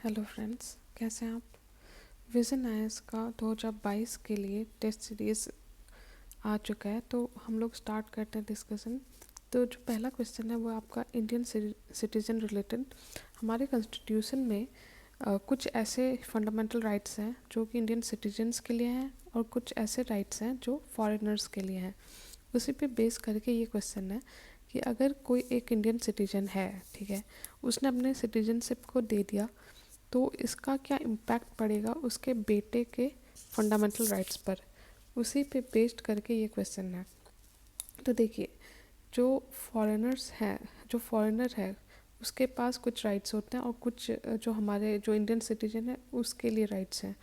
Hello friends, कैसे हैं आप। विज़न आईएएस का 2022 के लिए टेस्ट सीरीज़ आ चुका है, तो हम लोग स्टार्ट करते हैं डिस्कशन। तो जो पहला क्वेश्चन है वो आपका इंडियन सिटीज़न रिलेटेड। हमारे कॉन्स्टिट्यूशन में कुछ ऐसे फंडामेंटल राइट्स हैं जो कि इंडियन सिटीजन्स के लिए हैं और कुछ ऐसे राइट्स हैं जो फॉरेनर्स के लिए हैं। उसी पे बेस करके ये क्वेश्चन है कि अगर कोई एक इंडियन सिटीजन है, ठीक है, उसने अपने सिटीजनशिप को दे दिया, तो इसका क्या इम्पैक्ट पड़ेगा उसके बेटे के फंडामेंटल राइट्स पर। उसी पे बेस्ड करके ये क्वेश्चन है। तो देखिए, जो फॉरेनर है उसके पास कुछ राइट्स होते हैं और कुछ जो हमारे जो इंडियन सिटीजन है उसके लिए राइट्स हैं।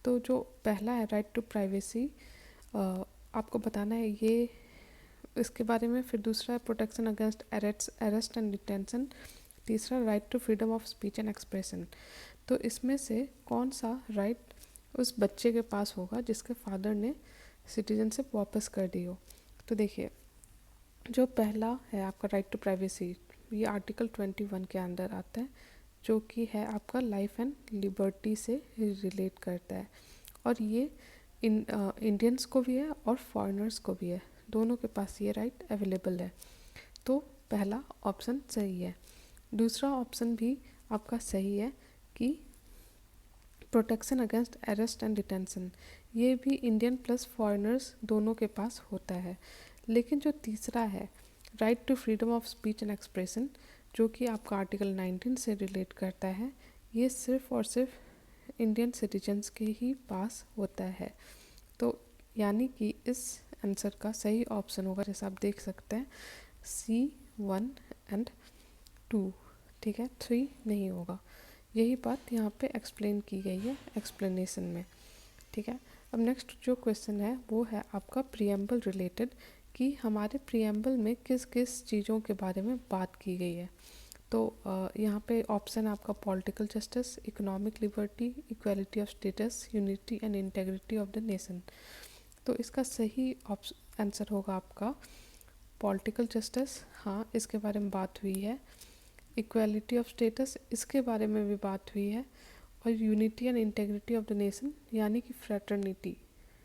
तो जो पहला है राइट टू प्राइवेसी, आपको बताना है ये इसके बारे में। फिर दूसरा है protection against arrest and detention. तीसरा right to freedom of speech and expression. तो इसमें से कौन सा राइट उस बच्चे के पास होगा जिसके फादर ने सिटीजनशिप वापस कर दी हो। तो देखिए, जो पहला है आपका राइट टू प्राइवेसी, ये आर्टिकल 21 के अंदर आता है, जो कि है आपका लाइफ एंड लिबर्टी से रिलेट करता है। और ये इंडियंस को भी है और फॉरेनर्स को भी है, दोनों के पास ये राइट अवेलेबल है। तो पहला ऑप्शन सही है। दूसरा ऑप्शन भी आपका सही है कि protection against arrest and detention, ये भी इंडियन प्लस फॉरेनर्स दोनों के पास होता है। लेकिन जो तीसरा है right to freedom of speech and expression, जो कि आपका आर्टिकल 19 से रिलेट करता है, ये सिर्फ और सिर्फ इंडियन सिटीजन्स के ही पास होता है। तो यानी कि इस आंसर का सही ऑप्शन होगा, जैसे आप देख सकते हैं, C1 एंड 2, ठीक है, 3 नहीं होगा। यही बात यहाँ पे एक्सप्लेन की गई है एक्सप्लेनेशन में, ठीक है। अब नेक्स्ट जो क्वेश्चन है वो है आपका प्रीएम्बल रिलेटेड, कि हमारे प्रीएम्बल में किस किस चीज़ों के बारे में बात की गई है। तो यहाँ पे ऑप्शन है आपका political justice, economic liberty, equality of status, unity and integrity of the nation. तो इसका सही आंसर होगा आपका पॉलिटिकल जस्टिस। हाँ, इसके बारे में बात हुई है। इक्वालिटी ऑफ स्टेटस, इसके बारे में भी बात हुई है। और unity and integrity of the nation, यानी कि फ्रेटर्निटी,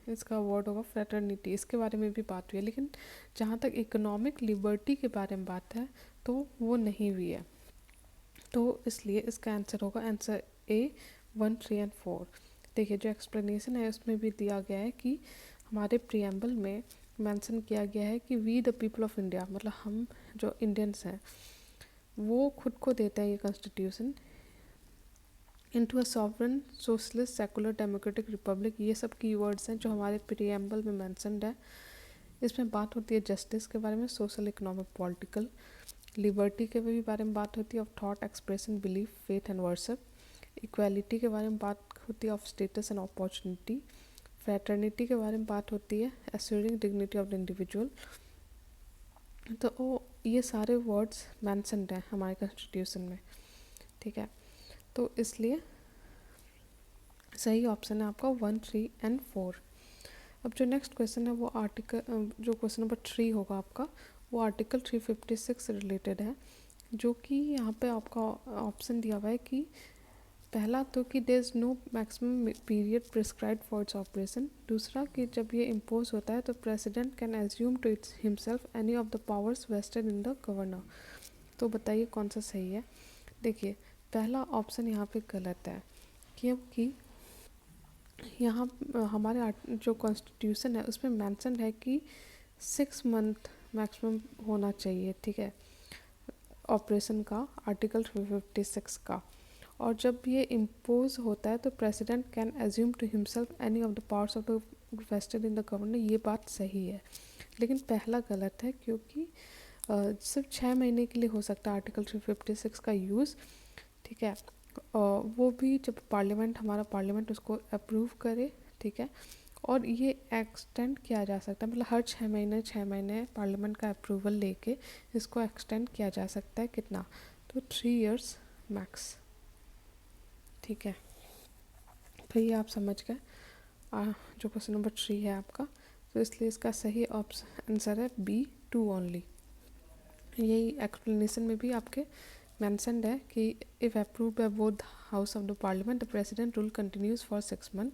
इसका वर्ड होगा फ्रेटर्निटी, इसके बारे में भी बात हुई है। लेकिन जहाँ तक इकोनॉमिक लिबर्टी के बारे में बात है तो वो नहीं हुई है। तो इसलिए इसका आंसर होगा आंसर A 1, 3 एंड 4। देखिए, जो एक्सप्लेनेशन है उसमें भी दिया गया है कि हमारे प्रीएम्बल में मेंशन किया गया है कि we the people of India, मतलब हम जो इंडियंस हैं वो खुद को देता है ये constitution into a sovereign socialist secular democratic Republic. ये सब की वर्ड्स हैं जो हमारे प्रीएम्बल में मेंशनड है। इसमें बात होती है जस्टिस के बारे में, सोशल, इकोनॉमिक, पॉलिटिकल, लिबर्टी के भी बारे में बात होती है, of thought, expression, belief, faith and worship. Equality के बारे में बात होती है, of status and opportunity. Fraternity के बारे में बात होती है, assuring dignity of the individual. तो ये सारे वर्ड्स मेंशनड हैं हमारे कॉन्स्टिट्यूशन में, ठीक है। तो इसलिए सही ऑप्शन है आपका 1, 3 एंड 4। अब जो नेक्स्ट क्वेश्चन है वो जो क्वेश्चन नंबर 3 होगा आपका, वो आर्टिकल 356 से रिलेटेड है, जो कि यहाँ पे आपका ऑप्शन दिया हुआ है कि पहला तो कि there is no maximum period prescribe for its operation. दूसरा कि जब ये इम्पोज होता है तो president can assume to its himself any of the powers vested in the governor. तो बताइए कौन सा सही है। देखिए, पहला ऑप्शन यहाँ पे गलत है, क्योंकि यहाँ हमारे जो कॉन्स्टिट्यूशन है उसमें मेंशन है कि 6 मंथ मैक्सिमम होना चाहिए, ठीक है, ऑपरेशन का, आर्टिकल 356 का। और जब ये इम्पोज होता है तो president can assume to himself any of the powers of the vested in the governor, ये बात सही है। लेकिन पहला गलत है, क्योंकि सिर्फ 6 महीने के लिए हो सकता है आर्टिकल 356 का यूज़, ठीक है। वो भी जब हमारा पार्लियामेंट उसको अप्रूव करे, ठीक है। और ये एक्सटेंड किया जा सकता है, मतलब हर 6 महीने पार्लियामेंट का अप्रूवल लेके इसको एक्सटेंड किया जा सकता है। कितना? तो 3 इयर्स मैक्स, ठीक है। तो ये आप समझ गए जो क्वेश्चन नंबर 3 है आपका। तो इसलिए इसका सही ऑप्शन आंसर है B2 ओनली। यही एक्सप्लेनेशन में भी आपके मेंशनड है कि if approved by both house of the parliament the president rule continues for 6 month,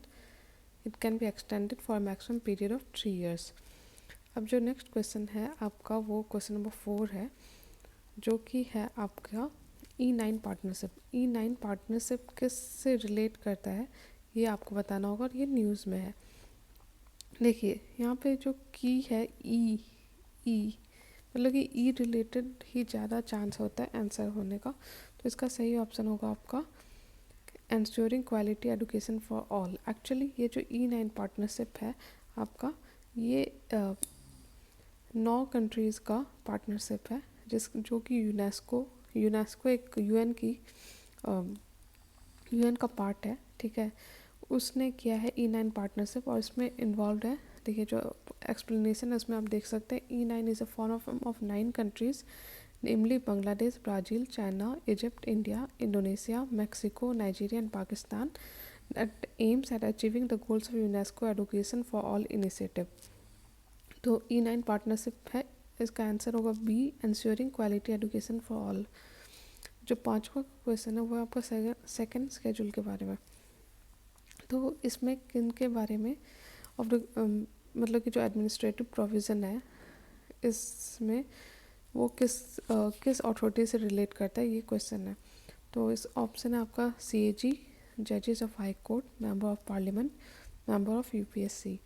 it can be extended for maximum period of 3 years। अब जो नेक्स्ट क्वेश्चन है आपका वो क्वेश्चन नंबर 4 है, जो कि है आपका E9 पार्टनरशिप। E9 पार्टनरशिप किस से रिलेट करता है ये आपको बताना होगा और ये न्यूज़ में है। देखिए यहाँ पे जो की है ई मतलब कि ई रिलेटेड ही ज़्यादा चांस होता है आंसर होने का, तो इसका सही ऑप्शन होगा आपका ensuring quality education for all. Actually ये जो E9 पार्टनरशिप है आपका, ये 9 कंट्रीज़ का पार्टनरशिप है जो कि यूनेस्को एक यूएन का पार्ट है, ठीक है। उसने किया है E9 पार्टनरशिप और इसमें इन्वॉल्व है। देखिए जो एक्सप्लेनेशन है उसमें आप देख सकते हैं E9 is a form of 9 countries namely Bangladesh, Brazil, China, Egypt, India, Indonesia, Mexico, Nigeria and Pakistan that aims at achieving the goals of UNESCO Education for All initiative। तो E9 पार्टनरशिप है, इसका आंसर होगा B, ensuring quality education for all। जो पांचवा question है वो आपका second schedule के बारे में। तो इसमें किन के बारे में ऑफ द मतलब कि जो एडमिनिस्ट्रेटिव प्रोविज़न है इसमें वो किस अथॉरिटी से रिलेट करता है ये क्वेश्चन है। तो इस ऑप्शन है आपका CAG, जजेस of high court, member of parliament, member of UPSC।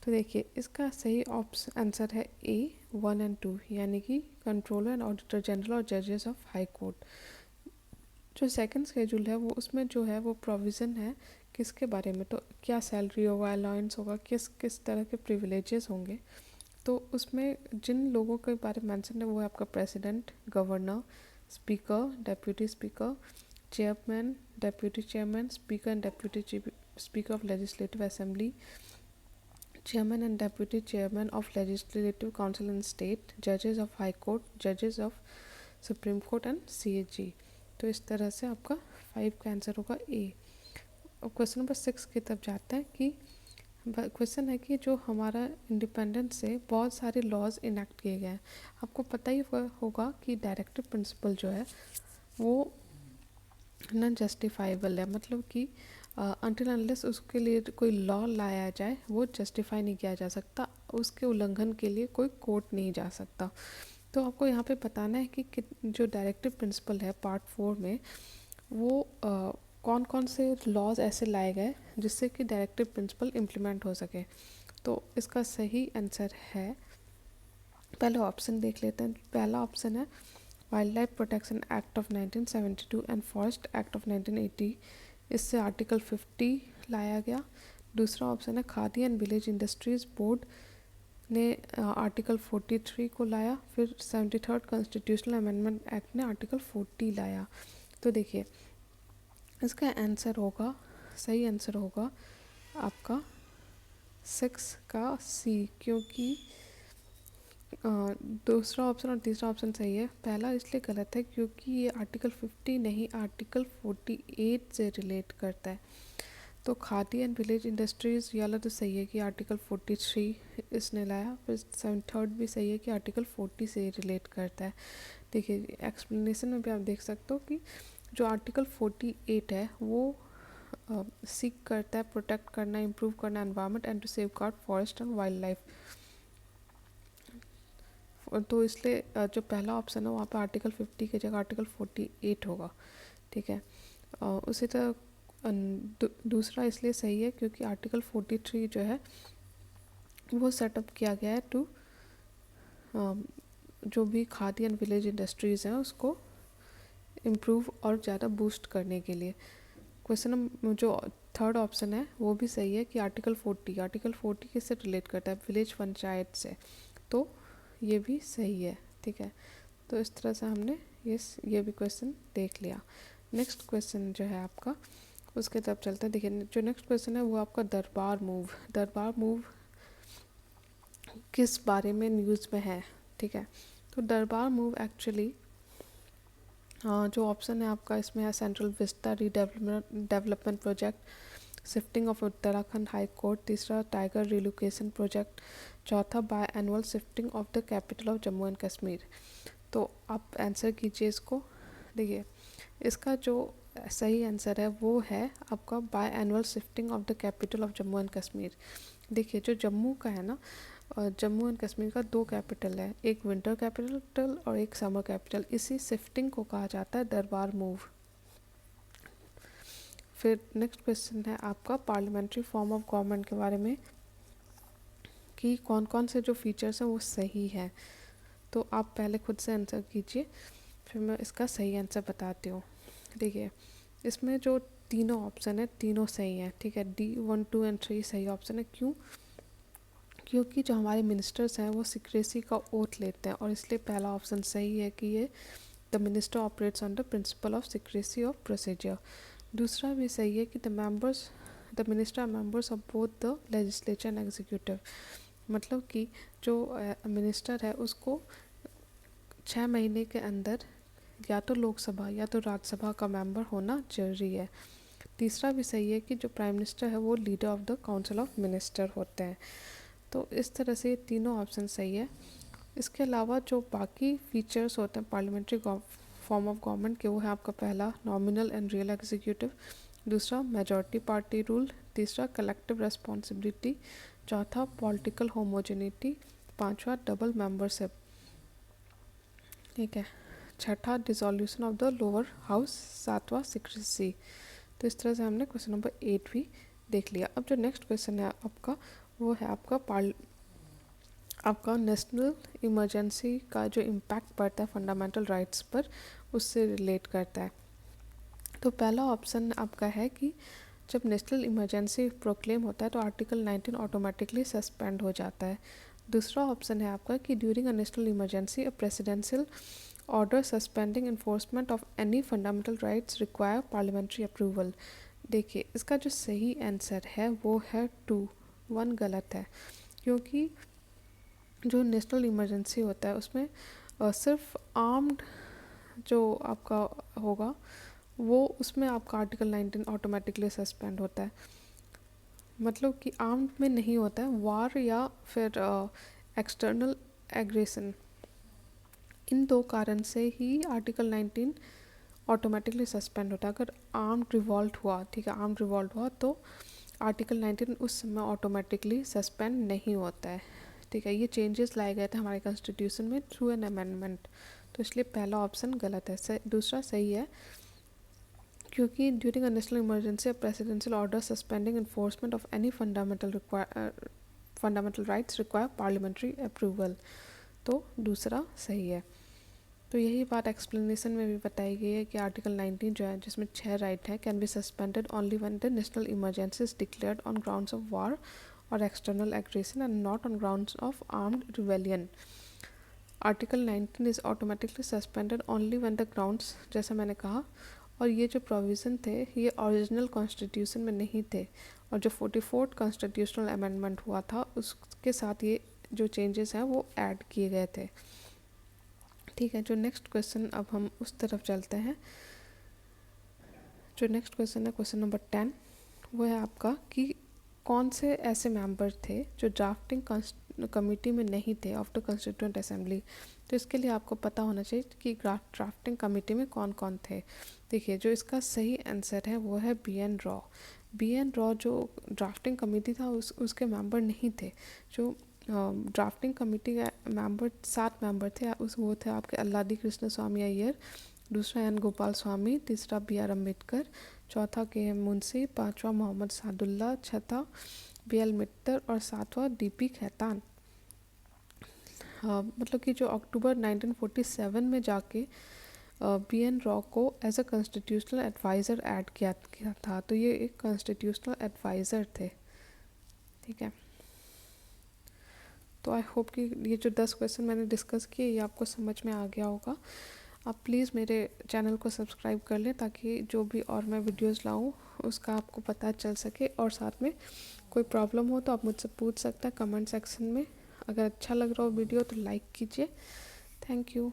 तो देखिए इसका सही ऑप्शन आंसर है A 1 और 2, यानी कि कंट्रोलर एंड ऑडिटर जनरल और जजेस ऑफ हाई कोर्ट। जो सेकंड शेड्यूल है वो उसमें जो है वो प्रोविज़न है किसके बारे में, तो क्या सैलरी होगा, अलाउंस होगा, किस किस तरह के प्रिविलेजेस होंगे। तो उसमें जिन लोगों के बारे में मेंशन है वो है आपका president, governor, speaker, deputy speaker, chairman, deputy chairman, speaker and deputy speaker of legislative assembly, chairman and deputy chairman of legislative council in state, judges of high court, judges of supreme court and CAG। तो इस तरह से आपका 5 का answer होगा A। अब question number 6 की तरफ जाते हैं कि क्वेश्चन है कि जो हमारा इंडिपेंडेंस से बहुत सारे लॉज इनेक्ट किए गए हैं। आपको पता ही होगा कि डायरेक्टिव प्रिंसिपल जो है वो नॉन जस्टिफाइबल है, मतलब कि अनटिल अनलेस उसके लिए कोई लॉ लाया जाए वो जस्टिफाई नहीं किया जा सकता, उसके उल्लंघन के लिए कोई कोर्ट नहीं जा सकता। तो आपको यहाँ पे बताना है कि जो डायरेक्टिव प्रिंसिपल है पार्ट 4 में वो कौन कौन से लॉज ऐसे लाए गए जिससे कि डायरेक्टिव प्रिंसिपल इम्प्लीमेंट हो सके। तो इसका सही आंसर है, पहले ऑप्शन देख लेते हैं। पहला ऑप्शन है wild life protection act of 1972 and forest act of 1980, इससे आर्टिकल 50 लाया गया। दूसरा ऑप्शन है khadi and village industries board ने आर्टिकल 43 को लाया। फिर 73rd कॉन्स्टिट्यूशनल अमेंडमेंट एक्ट ने आर्टिकल 40 लाया। तो देखिए इसका आंसर होगा, सही आंसर होगा आपका 6 का C, क्योंकि दूसरा ऑप्शन और तीसरा ऑप्शन सही है। पहला इसलिए गलत है क्योंकि ये आर्टिकल 50 नहीं आर्टिकल 48 से रिलेट करता है। तो खादी एंड विलेज इंडस्ट्रीज़ वाला तो सही है कि आर्टिकल 43 इसने लाया। फिर 73rd भी सही है कि आर्टिकल 40 से रिलेट करता है। देखिए एक्सप्लेनेशन में भी आप देख सकते हो कि जो आर्टिकल 48 है वो सीक करता है प्रोटेक्ट करना, इम्प्रूव करना environment and to safeguard forest and wildlife. तो इसलिए जो पहला ऑप्शन है वहाँ पर आर्टिकल 50 की जगह आर्टिकल 48 होगा, ठीक है। उसी तरह दूसरा इसलिए सही है क्योंकि आर्टिकल 43 जो है वो सेटअप किया गया है टू जो भी खादी एंड विलेज इंडस्ट्रीज़ हैं उसको इम्प्रूव और ज़्यादा बूस्ट करने के लिए। क्वेश्चन जो थर्ड ऑप्शन है वो भी सही है कि आर्टिकल 40 किससे रिलेट करता है, विलेज पंचायत से। तो ये भी सही है, ठीक है। तो इस तरह से हमने ये भी क्वेश्चन देख लिया। नेक्स्ट क्वेश्चन जो है आपका उसके तरफ चलते हैं। देखिए जो नेक्स्ट क्वेश्चन है वो आपका दरबार मूव किस बारे में न्यूज़ में है, ठीक है। तो दरबार मूव एक्चुअली जो ऑप्शन है आपका इसमें है central Vista development project, shifting of Uttarakhand high court, तीसरा टाइगर रिलोकेशन प्रोजेक्ट, चौथा by annual shifting of the capital of Jammu and Kashmir. तो आप आंसर कीजिए इसको। देखिए इसका जो सही आंसर है वो है आपका by annual shifting of the capital of Jammu and Kashmir. देखिए जो जम्मू का है ना, जम्मू एंड कश्मीर का दो कैपिटल है, एक विंटर कैपिटल और एक समर कैपिटल। इसी शिफ्टिंग को कहा जाता है दरबार मूव। फिर नेक्स्ट क्वेश्चन है आपका पार्लियामेंट्री फॉर्म ऑफ गवर्नमेंट के बारे में, कि कौन कौन से जो फीचर्स हैं वो सही है। तो आप पहले खुद से आंसर कीजिए, फिर मैं इसका सही आंसर बताती हूँ। देखिए इसमें जो तीनों ऑप्शन है तीनों सही हैं, ठीक है। D1, 2 एंड 3 सही ऑप्शन है। क्यों? क्योंकि जो हमारे मिनिस्टर्स हैं वो सीक्रेसी का ओथ लेते हैं, और इसलिए पहला ऑप्शन सही है कि ये the minister operates on the principle of secrecy of procedure. दूसरा भी सही है कि the minister are members of both the legislature and executive. मतलब कि जो मिनिस्टर है उसको 6 महीने के अंदर या तो लोकसभा या तो राज्यसभा का मेंबर होना जरूरी है। तीसरा भी सही है कि जो प्राइम मिनिस्टर है वो leader of the council of minister होते हैं। तो इस तरह से ये तीनों ऑप्शन सही है। इसके अलावा जो बाकी फीचर्स होते हैं पार्लियामेंट्री फॉर्म ऑफ गवर्नमेंट के, वो है आपका पहला नॉमिनल एंड रियल एग्जीक्यूटिव, दूसरा मेजॉरिटी पार्टी रूल, तीसरा कलेक्टिव रेस्पॉन्सिबिलिटी, चौथा पॉलिटिकल होमोजेनिटी, पांचवा डबल मेंबरशिप, ठीक है, छठा dissolution of the lower house, सातवां सीक्रेसी। तो इस तरह से हमने क्वेश्चन नंबर 8 भी देख लिया। अब जो नेक्स्ट क्वेश्चन है आपका वो है आपका नेशनल इमरजेंसी का जो इम्पैक्ट पड़ता है फंडामेंटल राइट्स पर, उससे रिलेट करता है। तो पहला ऑप्शन आपका है कि जब नेशनल इमरजेंसी प्रोक्लेम होता है तो आर्टिकल 19 ऑटोमेटिकली सस्पेंड हो जाता है। दूसरा ऑप्शन है आपका कि during a national emergency a presidential order suspending enforcement of any fundamental rights require parliamentary approval. देखिए इसका जो सही आंसर है वो है 2, 1 गलत है। क्योंकि जो नेशनल इमरजेंसी होता है उसमें सिर्फ आर्म्ड जो आपका होगा वो, उसमें आपका आर्टिकल 19 ऑटोमेटिकली सस्पेंड होता है। मतलब कि आर्म्ड में नहीं होता है, वार या फिर एक्सटर्नल एग्रेशन, इन दो कारण से ही आर्टिकल 19 ऑटोमेटिकली सस्पेंड होता है। अगर आर्म्ड रिवॉल्ट हुआ, ठीक है, आर्म्ड रिवॉल्ट हुआ तो आर्टिकल 19 उस समय ऑटोमेटिकली सस्पेंड नहीं होता है, ठीक है। ये चेंजेस लाए गए थे हमारे कॉन्स्टिट्यूशन में थ्रू एन अमेंडमेंट, तो इसलिए पहला ऑप्शन गलत है। दूसरा सही है, क्योंकि during a national emergency presidential order suspending enforcement of any fundamental rights require parliamentary approval, तो दूसरा सही है। तो यही बात एक्सप्लेनेशन में भी बताई गई है कि आर्टिकल 19 जो है जिसमें 6 राइट है can be suspended only when the national emergency is declared on grounds of war और external aggression and not on grounds of armed rebellion. Article 19 is automatically suspended only when the grounds, जैसा मैंने कहा, और ये जो provision थे ये original constitution में नहीं थे, और जो 44th कॉन्स्टिट्यूशनल अमेंडमेंट हुआ था उसके साथ ये जो चेंजेस हैं वो ऐड किए गए थे, ठीक है। जो नेक्स्ट क्वेश्चन, अब हम उस तरफ चलते हैं। जो नेक्स्ट क्वेश्चन है क्वेश्चन नंबर 10, वो है आपका कि कौन से ऐसे मेंबर थे जो ड्राफ्टिंग कमेटी में नहीं थे ऑफ द कॉन्स्टिट्यूएंट असेंबली। तो इसके लिए आपको पता होना चाहिए कि ड्राफ्टिंग कमेटी में कौन कौन थे। देखिए जो इसका सही आंसर है वो है BN रॉ। BN रॉ जो ड्राफ्टिंग कमेटी था उसके मेंबर नहीं थे। जो ड्राफ्टिंग कमेटी का मेंबर 7 मेंबर थे, वो थे आपके अल्लादी कृष्ण स्वामी अय्यर, दूसरा N गोपाल स्वामी, तीसरा BR अम्बेडकर, चौथा KM मुंशी, पांचवा मोहम्मद सादुल्ला, छठा BL मित्तर और सातवां DP खेतान। मतलब कि जो अक्टूबर 1947 में जाके BN रॉ को as a constitutional adviser add किया था, तो ये एक कॉन्स्टिट्यूशनल एडवाइज़र थे, ठीक है। तो आई होप कि ये जो 10 क्वेश्चन मैंने डिस्कस किए ये आपको समझ में आ गया होगा। आप प्लीज़ मेरे चैनल को सब्सक्राइब कर लें ताकि जो भी और मैं वीडियोस लाऊं उसका आपको पता चल सके, और साथ में कोई प्रॉब्लम हो तो आप मुझसे पूछ सकते हैं कमेंट सेक्शन में। अगर अच्छा लग रहा हो वीडियो तो लाइक कीजिए। Thank you.